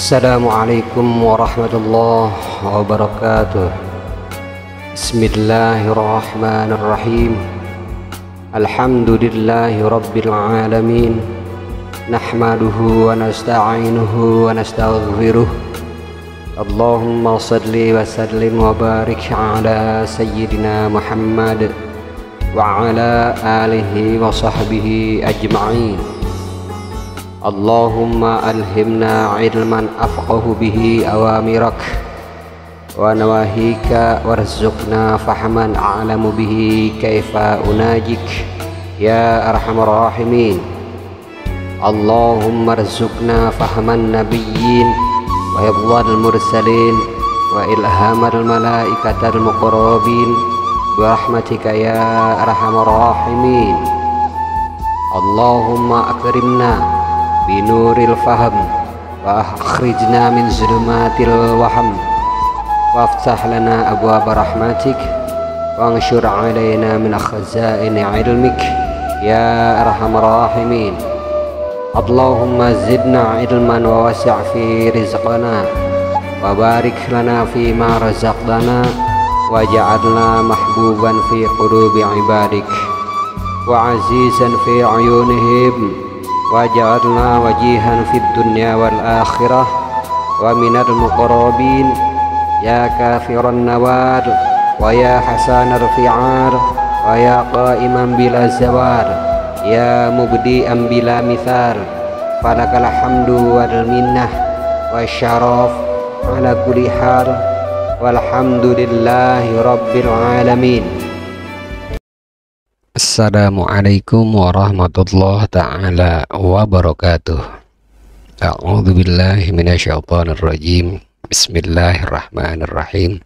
Assalamualaikum warahmatullahi wabarakatuh. Bismillahirrahmanirrahim. Alhamdulillahi rabbil alamin. Nahmaduhu wa nasta'inuhu wa nastaghfiruh. Allahumma salli wa sallim wa barik ala sayyidina Muhammad wa ala alihi wa sahbihi ajma'in. Allahumma alhimna ilman afqahu bihi awamirak wa nawahika warzuqna fahman a'lamu bihi kaifa unajik ya arhamar rahimin. Allahumma arzuqna fahman nabiyyin wa hifdzal mursalin wa ilhamal malaikatal muqarrabin bi rahmatika ya arhamar rahimin. Allahumma akrimna binuril faham wa akhrijna min zulumatil waham waftah lana abwaab rahmatik wa anshur alaina min khazaini ilmik ya arhamar rahimin. Allahumma zidna ilman wa wasi' fi rizqana wa barik lana fi ma razaqtana waj'alna mahbuban fi qulubi ibadik wa azizan fi ayunihim waj'alna wajihan fid dunya wal akhirah wa minal muqarrabin ya kafiran nawar wa ya hasanal fi'ar wa ya qa'iman bila zawar ya mubdi'an bila mithal falakal hamdu wal minnah wa syaraf ala kulli hal walhamdulillahi rabbil alamin. Assalamualaikum warahmatullahi ta'ala wabarakatuh. A'udzu billahi minasyaitonir rajim. Bismillahirrahmanirrahim.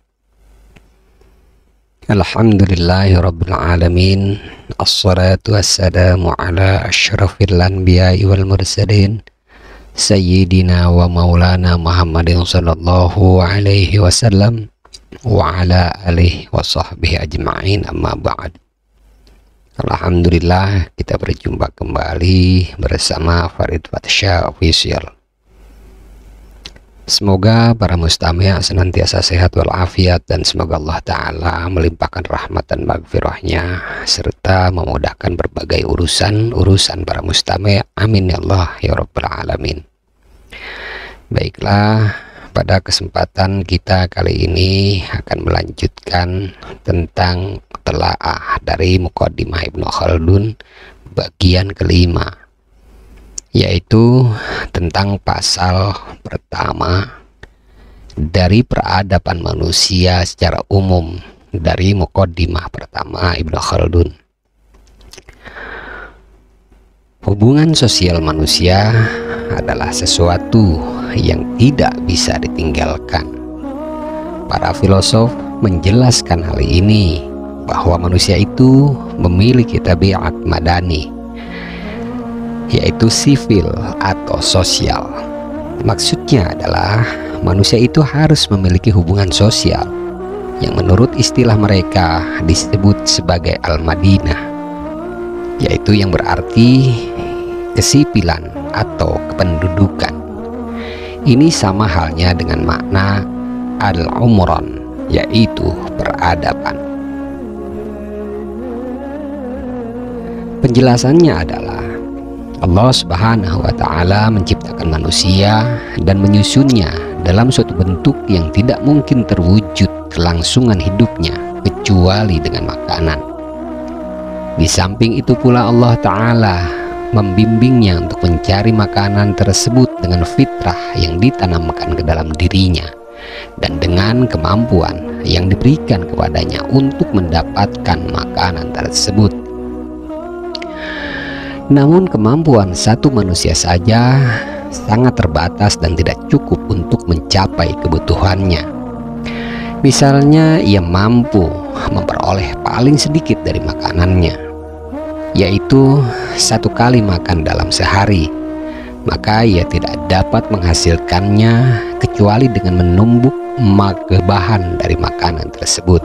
Alhamdulillahi rabbil alamin. Assalatu wassalamu ala asyrafil anbiya'i wal mursalin sayyidina wa maulana Muhammadin sallallahu alaihi wasallam wa ala alihi wa sahbihi ajma'in, amma ba'd. Alhamdulillah, kita berjumpa kembali bersama Farid Fatsya Official. Semoga para mustami' senantiasa sehat walafiat, dan semoga Allah Ta'ala melimpahkan rahmat dan maghfirahnya serta memudahkan berbagai urusan para mustami'. Amin ya Allah ya Rabbal Alamin. Baiklah, pada kesempatan kita kali ini akan melanjutkan tentang telaah dari Muqaddimah Ibnu Khaldun bagian kelima, yaitu tentang pasal pertama dari peradaban manusia secara umum dari Muqaddimah pertama Ibnu Khaldun. Hubungan sosial manusia adalah sesuatu yang tidak bisa ditinggalkan. Para filosof menjelaskan hal ini bahwa manusia itu memiliki tabiat madani, yaitu sivil atau sosial. Maksudnya adalah manusia itu harus memiliki hubungan sosial yang menurut istilah mereka disebut sebagai al-madinah, yaitu yang berarti kesipilan atau kependudukan. Ini sama halnya dengan makna al-umron, yaitu peradaban. Penjelasannya adalah Allah Subhanahu wa Ta'ala menciptakan manusia dan menyusunnya dalam suatu bentuk yang tidak mungkin terwujud kelangsungan hidupnya kecuali dengan makanan. Di samping itu pula Allah Ta'ala membimbingnya untuk mencari makanan tersebut dengan fitrah yang ditanamkan ke dalam dirinya dan dengan kemampuan yang diberikan kepadanya untuk mendapatkan makanan tersebut. Namun kemampuan satu manusia saja sangat terbatas dan tidak cukup untuk mencapai kebutuhannya. Misalnya, ia mampu memperoleh paling sedikit dari makanannya, yaitu 1 kali makan dalam sehari. Maka ia tidak dapat menghasilkannya kecuali dengan menumbuk bahan dari makanan tersebut,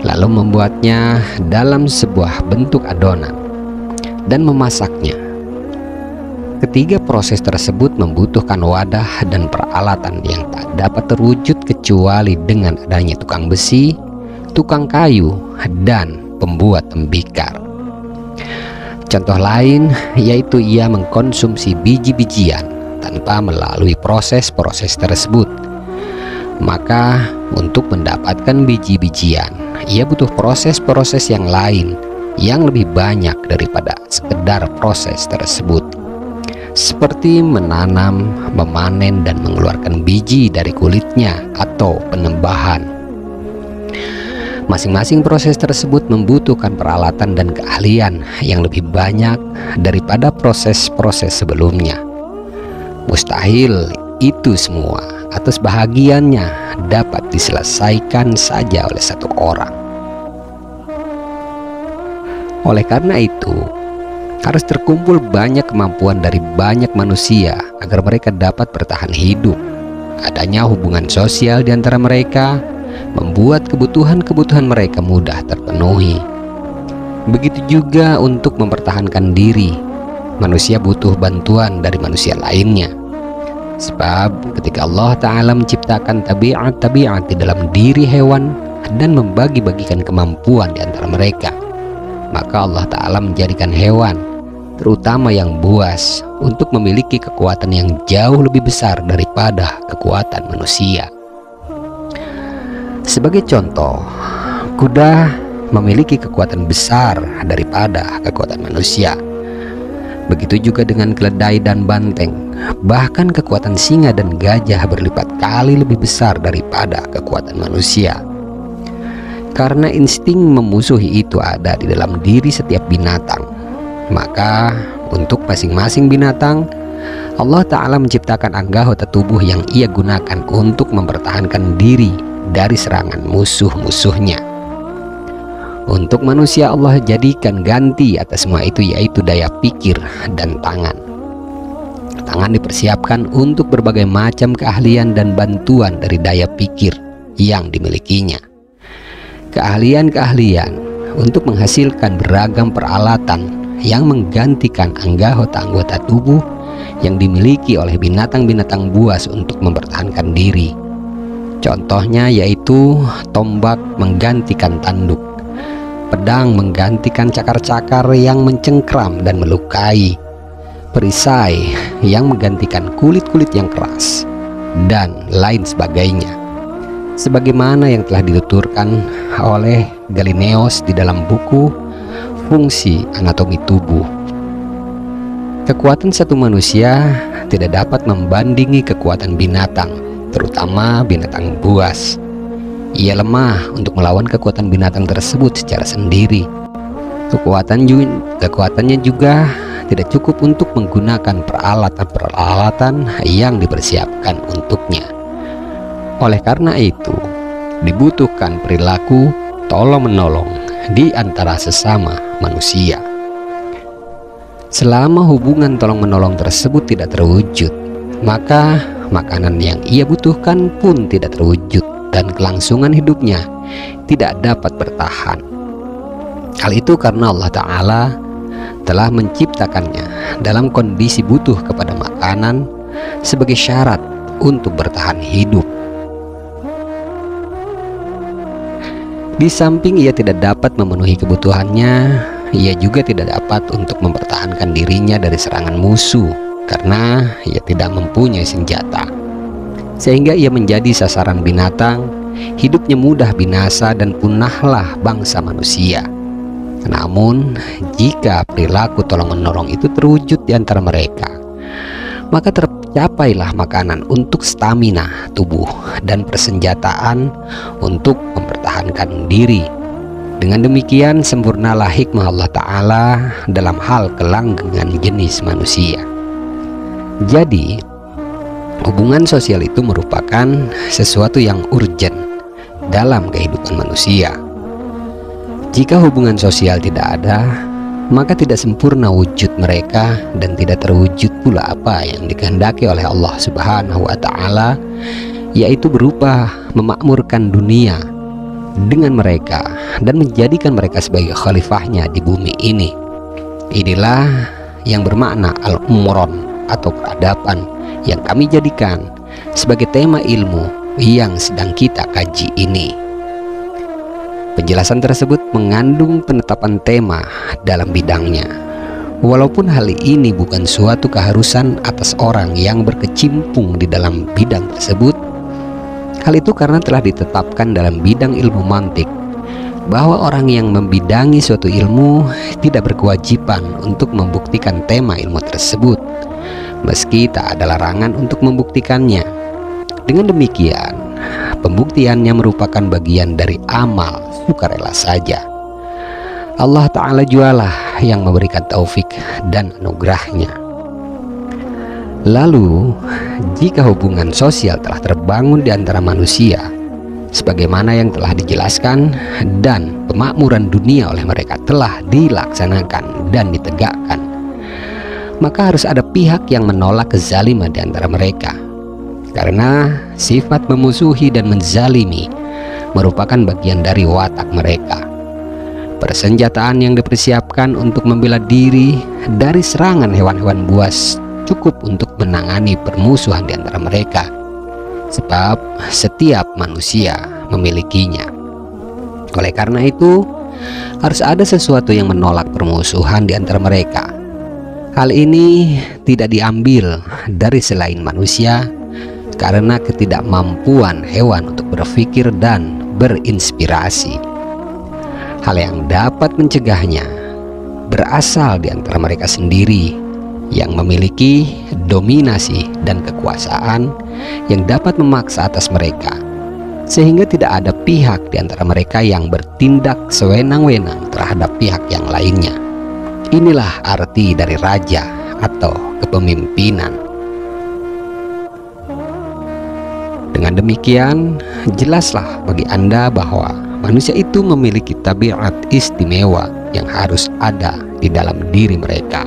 lalu membuatnya dalam sebuah bentuk adonan dan memasaknya. Ketiga, proses tersebut membutuhkan wadah dan peralatan yang tak dapat terwujud kecuali dengan adanya tukang besi, tukang kayu, dan pembuat tembikar. Contoh lain yaitu ia mengkonsumsi biji-bijian tanpa melalui proses-proses tersebut. Maka untuk mendapatkan biji-bijian, ia butuh proses-proses yang lain yang lebih banyak daripada sekedar proses tersebut, seperti menanam, memanen, dan mengeluarkan biji dari kulitnya atau penembahan. Masing-masing proses tersebut membutuhkan peralatan dan keahlian yang lebih banyak daripada proses-proses sebelumnya. Mustahil itu semua atau sebahagiannya dapat diselesaikan saja oleh satu orang. Oleh karena itu, harus terkumpul banyak kemampuan dari banyak manusia agar mereka dapat bertahan hidup. Adanya hubungan sosial di antara mereka membuat kebutuhan-kebutuhan mereka mudah terpenuhi. Begitu juga untuk mempertahankan diri, manusia butuh bantuan dari manusia lainnya. Sebab ketika Allah Ta'ala menciptakan tabiat-tabiat di dalam diri hewan dan membagi-bagikan kemampuan di antara mereka, maka Allah Ta'ala menjadikan hewan, terutama yang buas, untuk memiliki kekuatan yang jauh lebih besar daripada kekuatan manusia. Sebagai contoh, kuda memiliki kekuatan besar daripada kekuatan manusia. Begitu juga dengan keledai dan banteng. Bahkan kekuatan singa dan gajah berlipat kali lebih besar daripada kekuatan manusia. Karena insting memusuhi itu ada di dalam diri setiap binatang, maka untuk masing-masing binatang, Allah Ta'ala menciptakan anggota tubuh yang ia gunakan untuk mempertahankan diri dari serangan musuh-musuhnya. Untuk manusia, Allah jadikan ganti atas semua itu, yaitu daya pikir dan tangan. Tangan dipersiapkan untuk berbagai macam keahlian dan bantuan dari daya pikir yang dimilikinya. Keahlian-keahlian untuk menghasilkan beragam peralatan yang menggantikan anggota-anggota tubuh yang dimiliki oleh binatang-binatang buas untuk mempertahankan diri. Contohnya yaitu tombak menggantikan tanduk, pedang menggantikan cakar-cakar yang mencengkram dan melukai, perisai yang menggantikan kulit-kulit yang keras, dan lain sebagainya. Sebagaimana yang telah dituturkan oleh Galileos di dalam buku Fungsi Anatomi Tubuh. Kekuatan satu manusia tidak dapat membandingi kekuatan binatang, terutama binatang buas. Ia lemah untuk melawan kekuatan binatang tersebut secara sendiri. Kekuatannya juga tidak cukup untuk menggunakan peralatan-peralatan yang dipersiapkan untuknya. Oleh karena itu, dibutuhkan perilaku tolong-menolong di antara sesama manusia. Selama hubungan tolong-menolong tersebut tidak terwujud, maka makanan yang ia butuhkan pun tidak terwujud dan kelangsungan hidupnya tidak dapat bertahan. Hal itu karena Allah Ta'ala telah menciptakannya dalam kondisi butuh kepada makanan sebagai syarat untuk bertahan hidup. Di samping ia tidak dapat memenuhi kebutuhannya, ia juga tidak dapat untuk mempertahankan dirinya dari serangan musuh karena ia tidak mempunyai senjata, sehingga ia menjadi sasaran binatang. Hidupnya mudah binasa dan punahlah bangsa manusia. Namun jika perilaku tolong-menolong itu terwujud di antara mereka, maka tercapailah makanan untuk stamina tubuh dan persenjataan untuk mempertahankan diri. Dengan demikian sempurnalah hikmah Allah Ta'ala dalam hal kelanggengan jenis manusia. Jadi hubungan sosial itu merupakan sesuatu yang urgent dalam kehidupan manusia. Jika hubungan sosial tidak ada, maka tidak sempurna wujud mereka dan tidak terwujud pula apa yang dikehendaki oleh Allah Subhanahu wa Ta'ala, yaitu berupa memakmurkan dunia dengan mereka dan menjadikan mereka sebagai khalifahnya di bumi ini. Inilah yang bermakna al-umron, atau peradaban yang kami jadikan sebagai tema ilmu yang sedang kita kaji ini. Penjelasan tersebut mengandung penetapan tema dalam bidangnya. Walaupun hal ini bukan suatu keharusan atas orang yang berkecimpung di dalam bidang tersebut, hal itu karena telah ditetapkan dalam bidang ilmu mantik bahwa orang yang membidangi suatu ilmu tidak berkewajiban untuk membuktikan tema ilmu tersebut, meski tak ada larangan untuk membuktikannya. Dengan demikian, pembuktiannya merupakan bagian dari amal sukarela saja. Allah Ta'ala jualah yang memberikan taufik dan anugerahnya. Lalu, jika hubungan sosial telah terbangun di antara manusia sebagaimana yang telah dijelaskan, dan pemakmuran dunia oleh mereka telah dilaksanakan dan ditegakkan, maka harus ada pihak yang menolak kezaliman di antara mereka, karena sifat memusuhi dan menzalimi merupakan bagian dari watak mereka. Persenjataan yang dipersiapkan untuk membela diri dari serangan hewan-hewan buas cukup untuk menangani permusuhan di antara mereka, sebab setiap manusia memilikinya. Oleh karena itu, harus ada sesuatu yang menolak permusuhan di antara mereka. Hal ini tidak diambil dari selain manusia karena ketidakmampuan hewan untuk berpikir dan berinspirasi. Hal yang dapat mencegahnya berasal di antara mereka sendiri yang memiliki dominasi dan kekuasaan yang dapat memaksa atas mereka, sehingga tidak ada pihak di antara mereka yang bertindak sewenang-wenang terhadap pihak yang lainnya. Inilah arti dari raja atau kepemimpinan. Dengan demikian, jelaslah bagi Anda bahwa manusia itu memiliki tabiat istimewa yang harus ada di dalam diri mereka.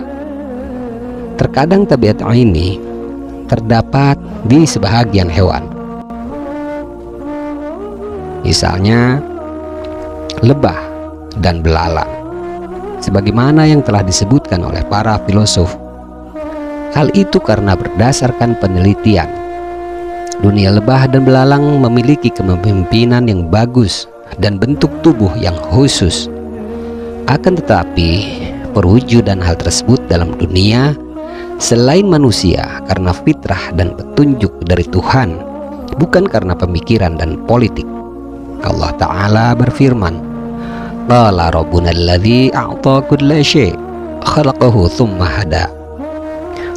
Terkadang tabiat ini terdapat di sebahagian hewan, misalnya lebah dan belalang, sebagaimana yang telah disebutkan oleh para filosof. Hal itu karena berdasarkan penelitian, dunia lebah dan belalang memiliki kepemimpinan yang bagus dan bentuk tubuh yang khusus. Akan tetapi, perwujudan hal tersebut dalam dunia selain manusia karena fitrah dan petunjuk dari Tuhan, bukan karena pemikiran dan politik. Allah Ta'ala berfirman, Qala Rabbuna alladzi a'ta kulla syai' khalaqahu thumma hada.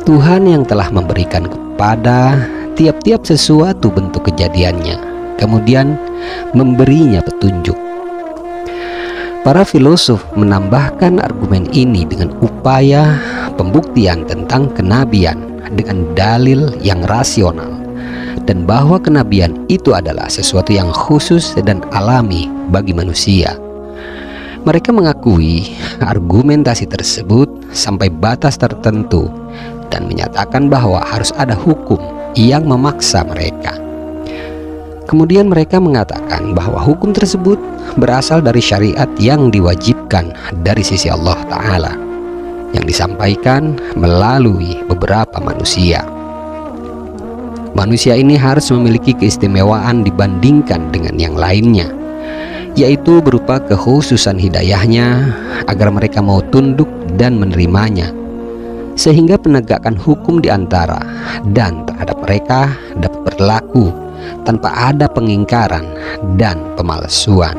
Tuhan yang telah memberikan kepada tiap-tiap sesuatu bentuk kejadiannya, kemudian memberinya petunjuk. Para filosof menambahkan argumen ini dengan upaya pembuktian tentang kenabian dengan dalil yang rasional, dan bahwa kenabian itu adalah sesuatu yang khusus dan alami bagi manusia. Mereka mengakui argumentasi tersebut sampai batas tertentu dan menyatakan bahwa harus ada hukum yang memaksa mereka. Kemudian mereka mengatakan bahwa hukum tersebut berasal dari syariat yang diwajibkan dari sisi Allah Ta'ala, yang disampaikan melalui beberapa manusia. Manusia ini harus memiliki keistimewaan dibandingkan dengan yang lainnya, yaitu berupa kekhususan hidayahnya agar mereka mau tunduk dan menerimanya, sehingga penegakan hukum di antara dan terhadap mereka dapat berlaku tanpa ada pengingkaran dan pemalsuan.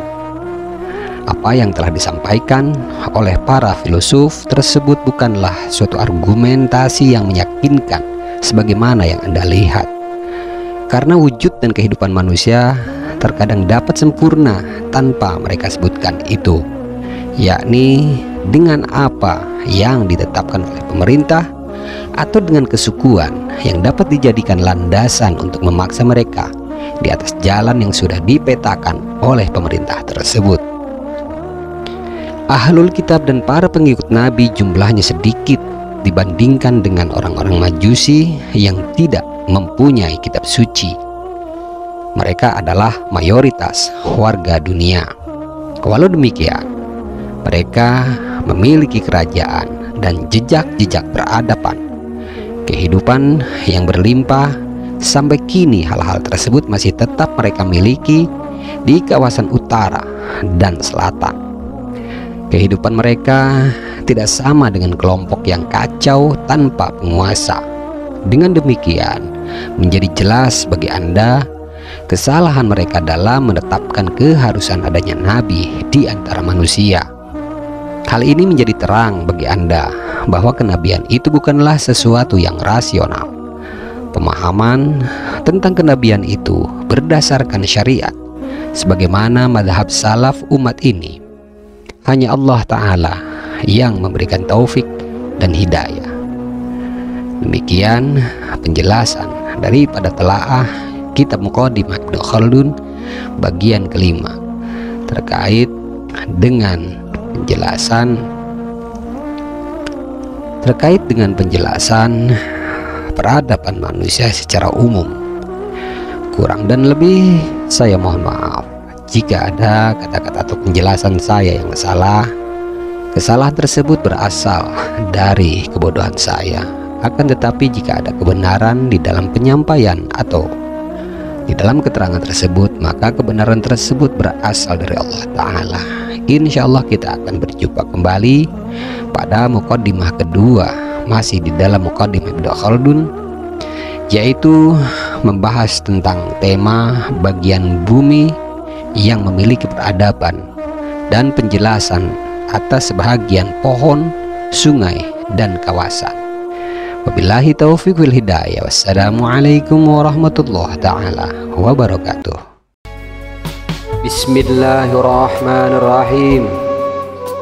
Apa yang telah disampaikan oleh para filosof tersebut bukanlah suatu argumentasi yang meyakinkan sebagaimana yang Anda lihat, karena wujud dan kehidupan manusia terkadang dapat sempurna tanpa mereka sebutkan itu, yakni dengan apa yang ditetapkan oleh pemerintah atau dengan kesukuan yang dapat dijadikan landasan untuk memaksa mereka di atas jalan yang sudah dipetakan oleh pemerintah tersebut. Ahlul kitab dan para pengikut Nabi jumlahnya sedikit dibandingkan dengan orang-orang Majusi yang tidak mempunyai kitab suci. Mereka adalah mayoritas warga dunia. Walau demikian, mereka memiliki kerajaan dan jejak-jejak peradaban kehidupan yang berlimpah. Sampai kini hal-hal tersebut masih tetap mereka miliki di kawasan utara dan selatan. Kehidupan mereka tidak sama dengan kelompok yang kacau tanpa penguasa. Dengan demikian, menjadi jelas bagi Anda kesalahan mereka dalam menetapkan keharusan adanya nabi di antara manusia. Hal ini menjadi terang bagi Anda bahwa kenabian itu bukanlah sesuatu yang rasional. Pemahaman tentang kenabian itu berdasarkan syariat sebagaimana madhab salaf umat ini. Hanya Allah Ta'ala yang memberikan taufik dan hidayah. Demikian penjelasan daripada telaah kitab Muqaddimah Ibnu Khaldun bagian kelima terkait dengan penjelasan peradaban manusia secara umum. Kurang dan lebih saya mohon maaf jika ada kata-kata atau penjelasan saya yang salah. Kesalahan tersebut berasal dari kebodohan saya. Akan tetapi jika ada kebenaran di dalam penyampaian atau di dalam keterangan tersebut, maka kebenaran tersebut berasal dari Allah Ta'ala. Insya Allah kita akan berjumpa kembali pada muqaddimah kedua, masih di dalam Muqaddimah Ibnu Khaldun, yaitu membahas tentang tema bagian bumi yang memiliki peradaban dan penjelasan atas sebahagian pohon, sungai, dan kawasan. Wabillahi taufiq wal hidayah. Wassalamualaikum warahmatullahi ta'ala wabarakatuh. Bismillahirrahmanirrahim.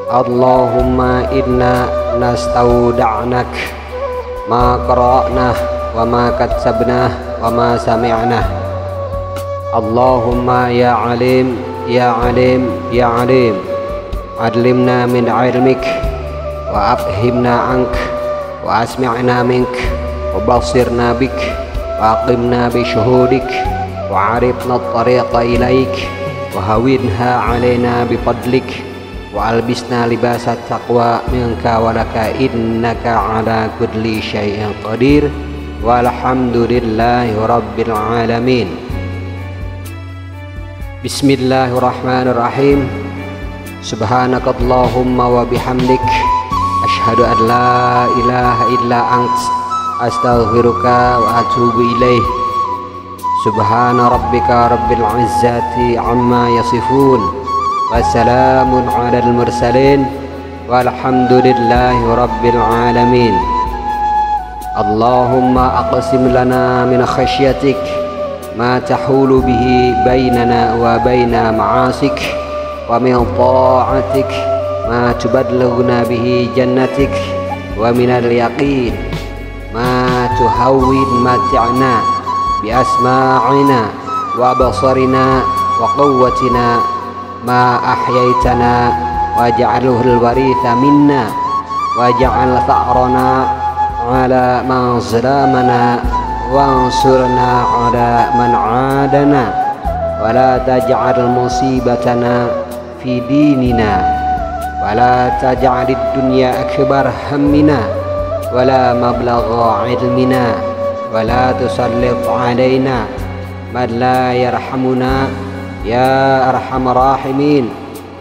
Allahumma inna nastauda'nak ma qara'nah wa ma katsabnah wa ma sami'nah. Allahumma ya alim ya alim ya alim, adlimna min ilmik wa abhimna ank wa asmi'na mink wa basirna bik wa aqimna bi syuhudik wa arifna at-tariqa ilaik wa hawinha alaina bi fadlik wa albisna libasat taqwa minka walaka innaka ala kulli syai'in qadir walhamdulillahi rabbil alamin. Bismillahirrahmanirrahim. Subhanakallahumma wa bihamdik asyhadu an la ilaha illa ant astaghfiruka wa atubu ilaih. Subhana rabbika rabbil izzati amma yasifun wassalamun alal mursalin walhamdulillahi rabbil alamin. Allahumma aqsim lana min khasyatik ma tahulu bihi bainana wa baina ma'asik wa min ta'atik ma tubadlighuna bihi jannatik wa minal yaqin ma tuhawwin mata'na bi asma'ina wa basarina wa quwwatina ma ahyaitana waj'alhu al-waritha minna waj'al tha'rana ala man zalamana wansurna ala man adana wa la taj'al musibatana fi dinina wa la taj'alid dunya akbar hammina wa la mablagha ilmina wa la tusallit alaina man la yarhamuna ya arhamar rahimin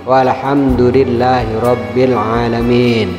walhamdulillahi rabbil alamin.